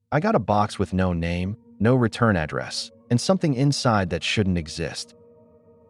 I got a box with no name, no return address, and something inside that shouldn't exist.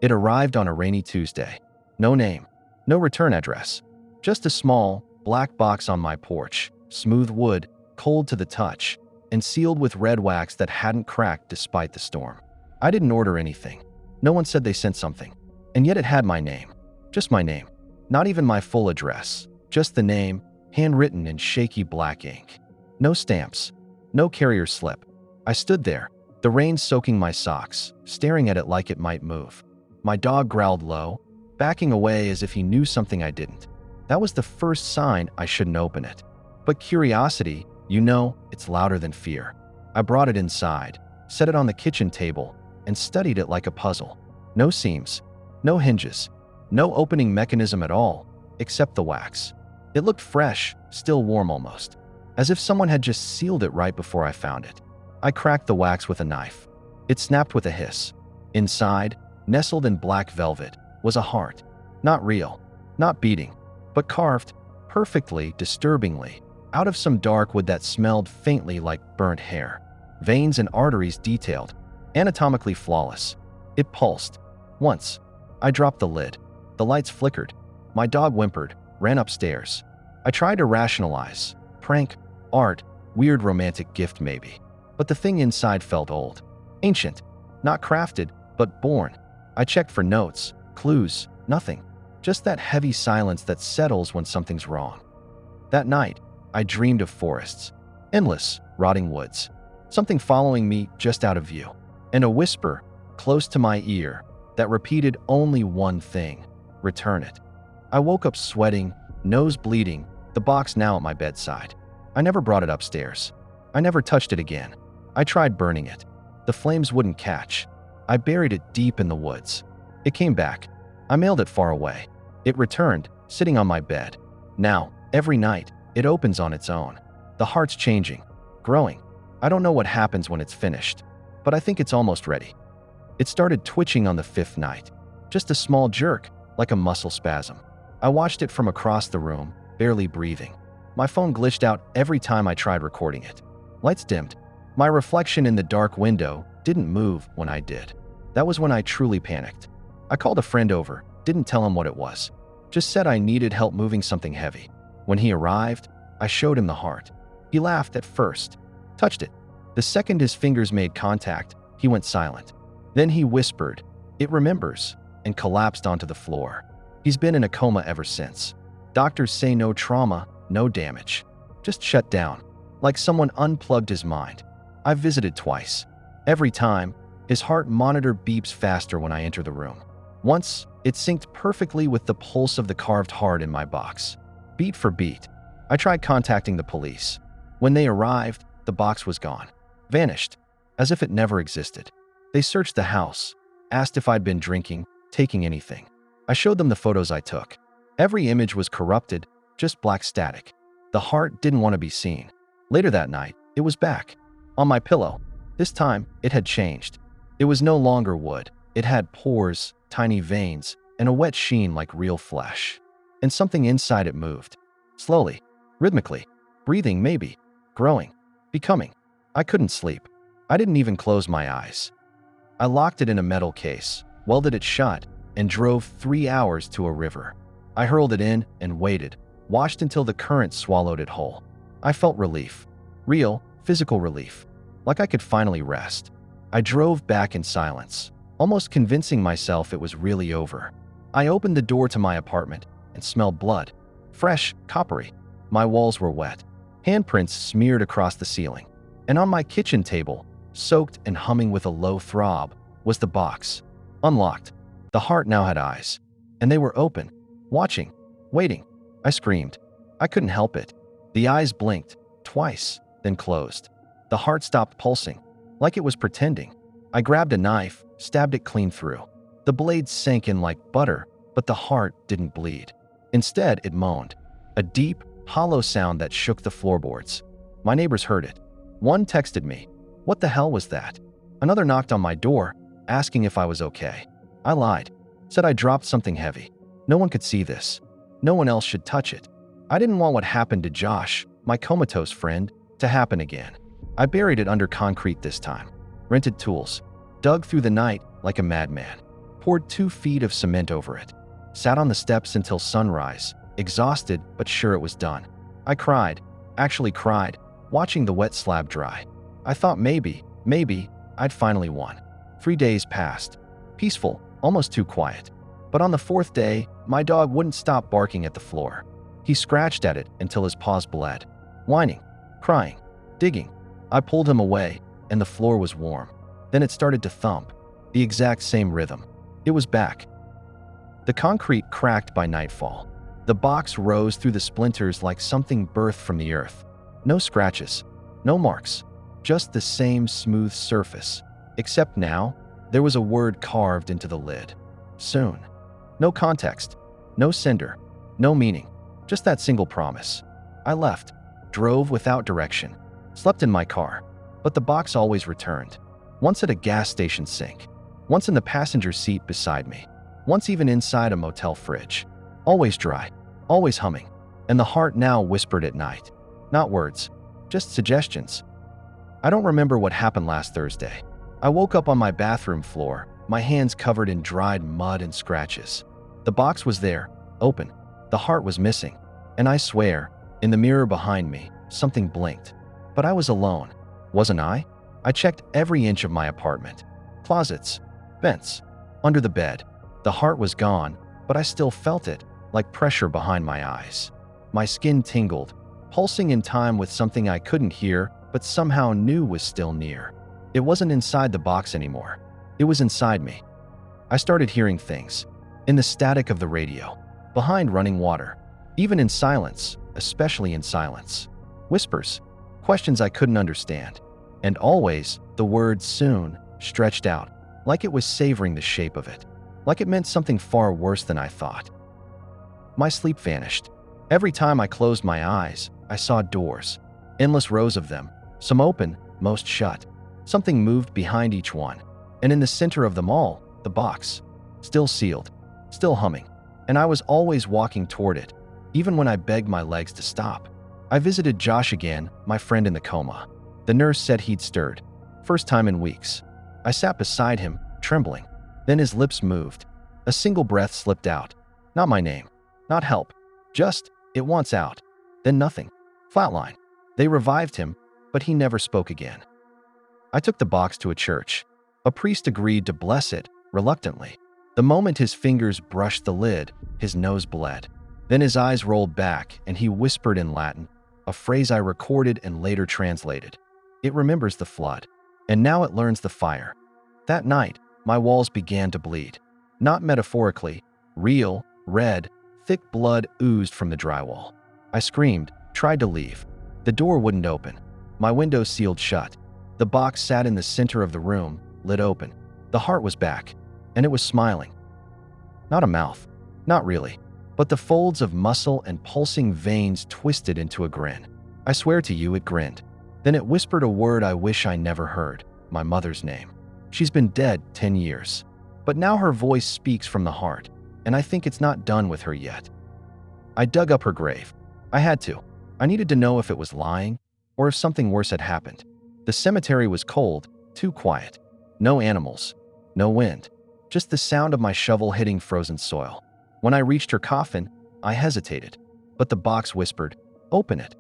It arrived on a rainy Tuesday. No name, no return address. Just a small, black box on my porch, smooth wood, cold to the touch, and sealed with red wax that hadn't cracked despite the storm. I didn't order anything. No one said they sent something. And yet it had my name. Just my name. Not even my full address. Just the name, handwritten in shaky black ink. No stamps. No carrier slip. I stood there, the rain soaking my socks, staring at it like it might move. My dog growled low, backing away as if he knew something I didn't. That was the first sign I shouldn't open it. But curiosity, it's louder than fear. I brought it inside, set it on the kitchen table, and studied it like a puzzle. No seams, no hinges, no opening mechanism at all, except the wax. It looked fresh, still warm almost, as if someone had just sealed it right before I found it. I cracked the wax with a knife. It snapped with a hiss. Inside, nestled in black velvet, was a heart. Not real, not beating, but carved, perfectly, disturbingly, out of some dark wood that smelled faintly like burnt hair. Veins and arteries detailed, anatomically flawless. It pulsed. Once, I dropped the lid. The lights flickered. My dog whimpered, ran upstairs. I tried to rationalize. Prank, art, weird romantic gift maybe. But the thing inside felt old. Ancient. Not crafted, but born. I checked for notes, clues, nothing. Just that heavy silence that settles when something's wrong. That night, I dreamed of forests. Endless, rotting woods. Something following me just out of view. And a whisper, close to my ear, that repeated only one thing: return it. I woke up sweating, nose bleeding, the box now at my bedside. I never brought it upstairs. I never touched it again. I tried burning it. The flames wouldn't catch. I buried it deep in the woods. It came back. I mailed it far away. It returned, sitting on my bed. Now, every night, it opens on its own. The heart's changing, growing. I don't know what happens when it's finished, but I think it's almost ready. It started twitching on the 5th night. Just a small jerk, like a muscle spasm. I watched it from across the room, barely breathing. My phone glitched out every time I tried recording it. Lights dimmed. My reflection in the dark window didn't move when I did. That was when I truly panicked. I called a friend over, didn't tell him what it was. Just said I needed help moving something heavy. When he arrived, I showed him the heart. He laughed at first, touched it. The second his fingers made contact, he went silent. Then he whispered, "It remembers," and collapsed onto the floor. He's been in a coma ever since. Doctors say no trauma, no damage. Just shut down, like someone unplugged his mind. I've visited twice. Every time, his heart monitor beeps faster when I enter the room. Once, it synced perfectly with the pulse of the carved heart in my box. Beat for beat. I tried contacting the police. When they arrived, the box was gone. Vanished, as if it never existed. They searched the house, asked if I'd been drinking, taking anything. I showed them the photos I took. Every image was corrupted, just black static. The heart didn't want to be seen. Later that night, it was back. On my pillow. This time, it had changed. It was no longer wood. It had pores, tiny veins, and a wet sheen like real flesh. And something inside it moved. Slowly, rhythmically, breathing maybe, growing, becoming. I couldn't sleep. I didn't even close my eyes. I locked it in a metal case, welded it shut, and drove 3 hours to a river. I hurled it in and waited, washed until the current swallowed it whole. I felt relief. Real, physical relief. Like I could finally rest. I drove back in silence, almost convincing myself it was really over. I opened the door to my apartment and smelled blood. Fresh, coppery. My walls were wet. Handprints smeared across the ceiling. And on my kitchen table, soaked and humming with a low throb, was the box. Unlocked. The heart now had eyes. And they were open, watching, waiting. I screamed. I couldn't help it. The eyes blinked, twice, then closed. The heart stopped pulsing, like it was pretending. I grabbed a knife, stabbed it clean through. The blade sank in like butter, but the heart didn't bleed. Instead, it moaned. A deep, hollow sound that shook the floorboards. My neighbors heard it. One texted me, "What the hell was that?" Another knocked on my door, asking if I was okay. I lied, said I dropped something heavy. No one could see this. No one else should touch it. I didn't want what happened to Josh, my comatose friend, to happen again. I buried it under concrete this time, rented tools, dug through the night like a madman, poured 2 feet of cement over it, sat on the steps until sunrise, exhausted but sure it was done. I cried, actually cried, watching the wet slab dry. I thought maybe I'd finally won. 3 days passed, peaceful, almost too quiet. But on the 4th day, my dog wouldn't stop barking at the floor. He scratched at it until his paws bled, whining, crying, digging. I pulled him away, and the floor was warm. Then it started to thump, the exact same rhythm. It was back. The concrete cracked by nightfall. The box rose through the splinters like something birthed from the earth. No scratches, no marks, just the same smooth surface. Except now, there was a word carved into the lid. Soon. No context, no sender, no meaning, just that single promise. I left, drove without direction, slept in my car, but the box always returned. Once at a gas station sink, once in the passenger seat beside me, once even inside a motel fridge. Always dry, always humming, and the heart now whispered at night. Not words, just suggestions. I don't remember what happened last Thursday. I woke up on my bathroom floor, my hands covered in dried mud and scratches. The box was there, open. The heart was missing. And I swear, in the mirror behind me, something blinked. But I was alone, wasn't I? I checked every inch of my apartment. Closets, vents, under the bed. The heart was gone, but I still felt it, like pressure behind my eyes. My skin tingled, pulsing in time with something I couldn't hear, but somehow knew was still near. It wasn't inside the box anymore. It was inside me. I started hearing things. In the static of the radio, behind running water, even in silence, especially in silence. Whispers, questions I couldn't understand. And always, the word soon stretched out, like it was savoring the shape of it. Like it meant something far worse than I thought. My sleep vanished. Every time I closed my eyes, I saw doors. Endless rows of them, some open, most shut. Something moved behind each one. And in the center of them all, the box. Still sealed, still humming. And I was always walking toward it, even when I begged my legs to stop. I visited Josh again, my friend in the coma. The nurse said he'd stirred. First time in weeks. I sat beside him, trembling. Then his lips moved. A single breath slipped out. Not my name. Not help. Just, it wants out. Then nothing. Flatline. They revived him, but he never spoke again. I took the box to a church. A priest agreed to bless it, reluctantly. The moment his fingers brushed the lid, his nose bled. Then his eyes rolled back, and he whispered in Latin, a phrase I recorded and later translated. It remembers the flood, and now it learns the fire. That night, my walls began to bleed. Not metaphorically, real, red, thick blood oozed from the drywall. I screamed, tried to leave. The door wouldn't open. My window sealed shut. The box sat in the center of the room, lid open. The heart was back, and it was smiling. Not a mouth, not really, but the folds of muscle and pulsing veins twisted into a grin. I swear to you, it grinned. Then it whispered a word I wish I never heard, my mother's name. She's been dead 10 years, but now her voice speaks from the heart, and I think it's not done with her yet. I dug up her grave. I had to. I needed to know if it was lying, or if something worse had happened. The cemetery was cold, too quiet. No animals, no wind, just the sound of my shovel hitting frozen soil. When I reached her coffin, I hesitated, but the box whispered, "Open it."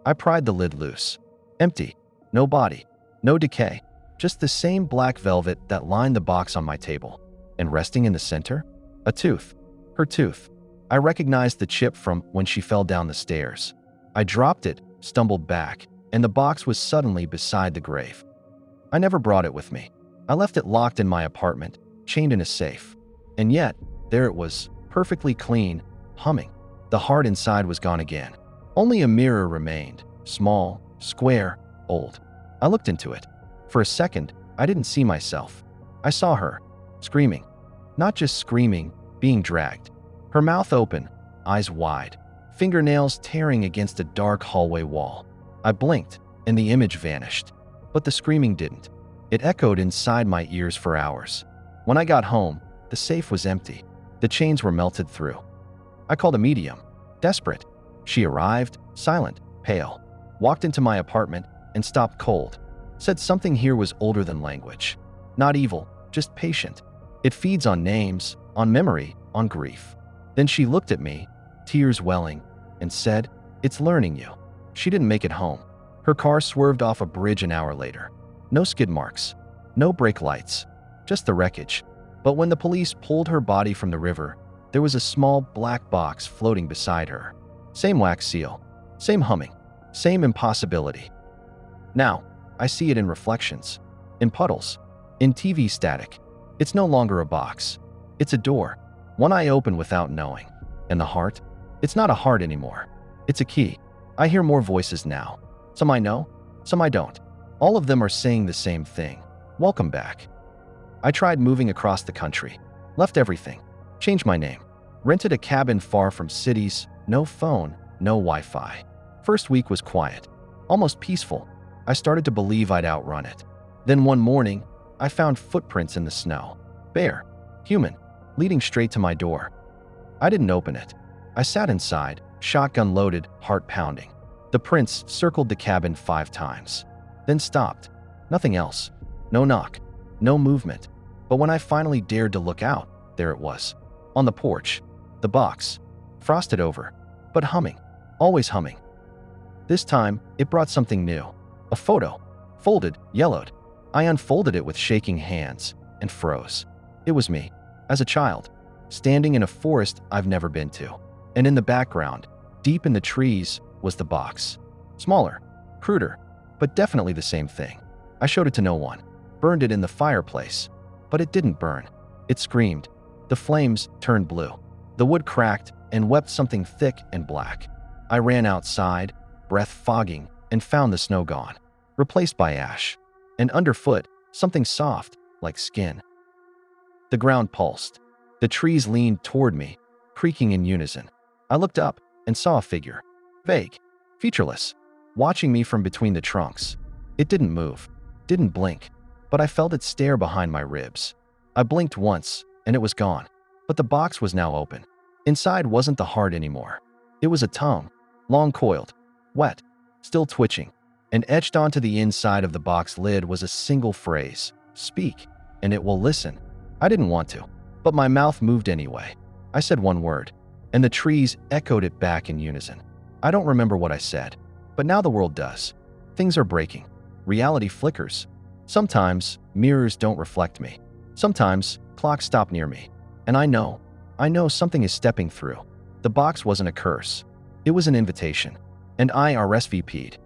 I pried the lid loose. Empty, no body, no decay, just the same black velvet that lined the box on my table. And resting in the center, a tooth. Her tooth. I recognized the chip from when she fell down the stairs. I dropped it, stumbled back, and the box was suddenly beside the grave. I never brought it with me. I left it locked in my apartment, chained in a safe. And yet, there it was, perfectly clean, humming. The heart inside was gone again. Only a mirror remained, small, square, old. I looked into it. For a second, I didn't see myself. I saw her, screaming. Not just screaming, being dragged. Her mouth open, eyes wide, fingernails tearing against a dark hallway wall. I blinked, and the image vanished. But the screaming didn't. It echoed inside my ears for hours. When I got home, the safe was empty. The chains were melted through. I called a medium, desperate. She arrived, silent, pale, walked into my apartment, and stopped cold. Said something here was older than language. Not evil, just patient. It feeds on names, on memory, on grief. Then she looked at me, tears welling, and said, "It's learning you." She didn't make it home. Her car swerved off a bridge an hour later. No skid marks, no brake lights, just the wreckage. But when the police pulled her body from the river, there was a small black box floating beside her. Same wax seal, same humming, same impossibility. Now, I see it in reflections, in puddles, in TV static. It's no longer a box. It's a door, one I open without knowing. And the heart? It's not a heart anymore. It's a key. I hear more voices now. Some I know, some I don't. All of them are saying the same thing. Welcome back. I tried moving across the country. Left everything. Changed my name. Rented a cabin far from cities. No phone, no Wi-Fi. First week was quiet. Almost peaceful. I started to believe I'd outrun it. Then one morning, I found footprints in the snow. Bare. Human. Leading straight to my door. I didn't open it. I sat inside, shotgun loaded, heart pounding. The prints circled the cabin 5 times. Then stopped. Nothing else. No knock. No movement. But when I finally dared to look out, there it was. On the porch. The box. Frosted over. But humming. Always humming. This time, it brought something new. A photo. Folded, yellowed. I unfolded it with shaking hands and froze. It was me, as a child, standing in a forest I've never been to. And in the background, deep in the trees, was the box. Smaller, cruder, but definitely the same thing. I showed it to no one. Burned it in the fireplace. But it didn't burn. It screamed. The flames turned blue. The wood cracked and wept something thick and black. I ran outside, breath fogging, and found the snow gone, replaced by ash. And underfoot, something soft, like skin. The ground pulsed. The trees leaned toward me, creaking in unison. I looked up and saw a figure. Vague, featureless, watching me from between the trunks. It didn't move, didn't blink, but I felt it stare behind my ribs. I blinked once, and it was gone. But the box was now open. Inside wasn't the heart anymore. It was a tongue, long coiled, wet, still twitching. And etched onto the inside of the box lid was a single phrase, "Speak, and it will listen." I didn't want to, but my mouth moved anyway. I said one word, and the trees echoed it back in unison. I don't remember what I said, but now the world does. Things are breaking. Reality flickers. Sometimes mirrors don't reflect me. Sometimes clocks stop near me. And I know something is stepping through. The box wasn't a curse. It was an invitation. And I RSVP'd.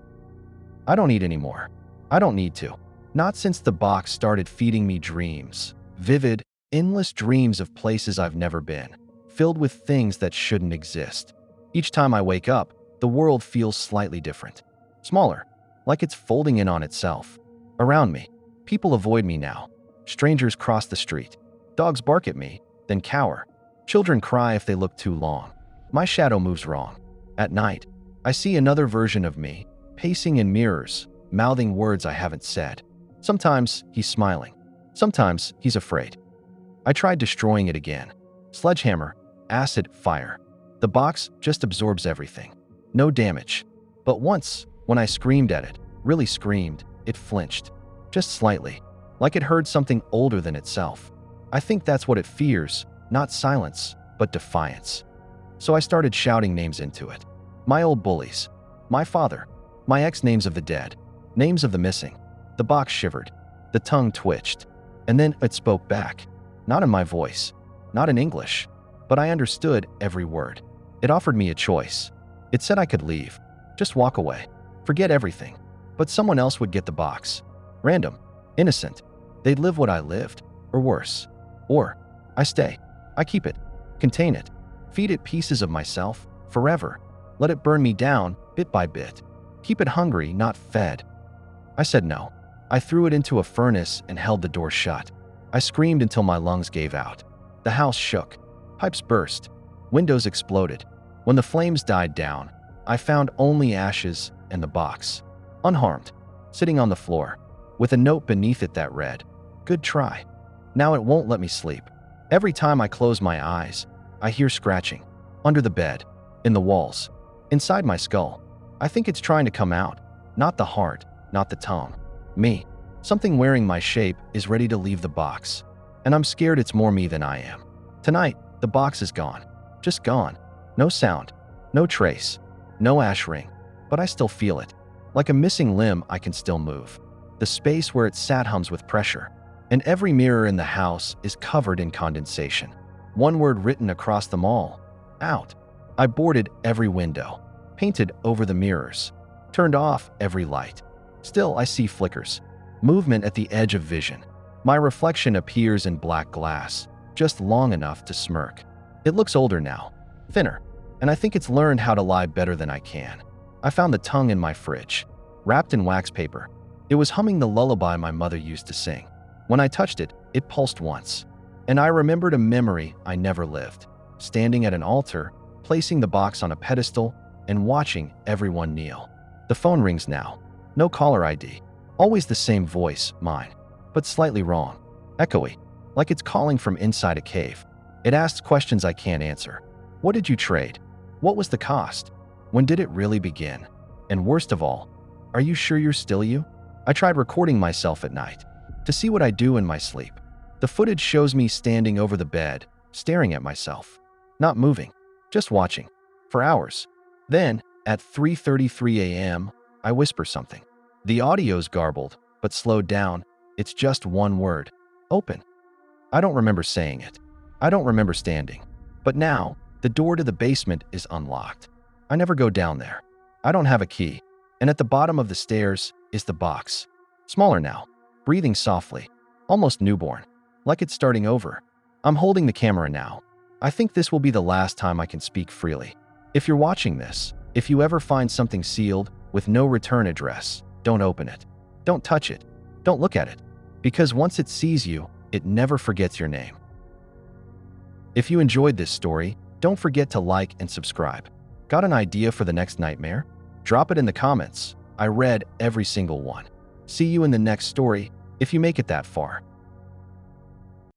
I don't eat anymore. I don't need to. Not since the box started feeding me dreams. Vivid, endless dreams of places I've never been, filled with things that shouldn't exist. Each time I wake up, the world feels slightly different. Smaller, like it's folding in on itself. Around me, people avoid me now. Strangers cross the street. Dogs bark at me, then cower. Children cry if they look too long. My shadow moves wrong. At night, I see another version of me, pacing in mirrors, mouthing words I haven't said. Sometimes he's smiling. Sometimes he's afraid. I tried destroying it again. Sledgehammer, acid, fire. The box just absorbs everything. No damage. But once, when I screamed at it, really screamed, it flinched. Just slightly. Like it heard something older than itself. I think that's what it fears. Not silence, but defiance. So I started shouting names into it. My old bullies. My father. My ex-names of the dead, names of the missing. The box shivered. The tongue twitched. And then it spoke back. Not in my voice. Not in English. But I understood every word. It offered me a choice. It said I could leave. Just walk away. Forget everything. But someone else would get the box. Random. Innocent. They'd live what I lived. Or worse. Or, I stay. I keep it. Contain it. Feed it pieces of myself. Forever. Let it burn me down, bit by bit. Keep it hungry, not fed. I said no. I threw it into a furnace and held the door shut. I screamed until my lungs gave out. The house shook. Pipes burst. Windows exploded. When the flames died down, I found only ashes and the box. Unharmed. Sitting on the floor. With a note beneath it that read, "Good try." Now it won't let me sleep. Every time I close my eyes, I hear scratching. Under the bed. In the walls. Inside my skull. I think it's trying to come out. Not the heart, not the tone. Me. Something wearing my shape is ready to leave the box. And I'm scared it's more me than I am. Tonight, the box is gone. Just gone. No sound. No trace. No ash ring. But I still feel it. Like a missing limb, I can still move. The space where it sat hums with pressure. And every mirror in the house is covered in condensation. One word written across them all. Out. I boarded every window. Painted over the mirrors. Turned off every light. Still, I see flickers. Movement at the edge of vision. My reflection appears in black glass, just long enough to smirk. It looks older now. Thinner. And I think it's learned how to lie better than I can. I found the tongue in my fridge, wrapped in wax paper. It was humming the lullaby my mother used to sing. When I touched it, it pulsed once. And I remembered a memory I never lived. Standing at an altar, placing the box on a pedestal, and watching everyone kneel. The phone rings now. No caller ID. Always the same voice, mine. But slightly wrong. Echoey. Like it's calling from inside a cave. It asks questions I can't answer. What did you trade? What was the cost? When did it really begin? And worst of all, are you sure you're still you? I tried recording myself at night to see what I do in my sleep. The footage shows me standing over the bed, staring at myself. Not moving, just watching. For hours. Then, at 3:33 a.m., I whisper something. The audio's garbled, but slowed down. It's just one word. Open. I don't remember saying it. I don't remember standing. But now, the door to the basement is unlocked. I never go down there. I don't have a key. And at the bottom of the stairs is the box. Smaller now. Breathing softly. Almost newborn. Like it's starting over. I'm holding the camera now. I think this will be the last time I can speak freely. If you're watching this, if you ever find something sealed with no return address, don't open it. Don't touch it. Don't look at it. Because once it sees you, it never forgets your name. If you enjoyed this story, don't forget to like and subscribe. Got an idea for the next nightmare? Drop it in the comments. I read every single one. See you in the next story, if you make it that far.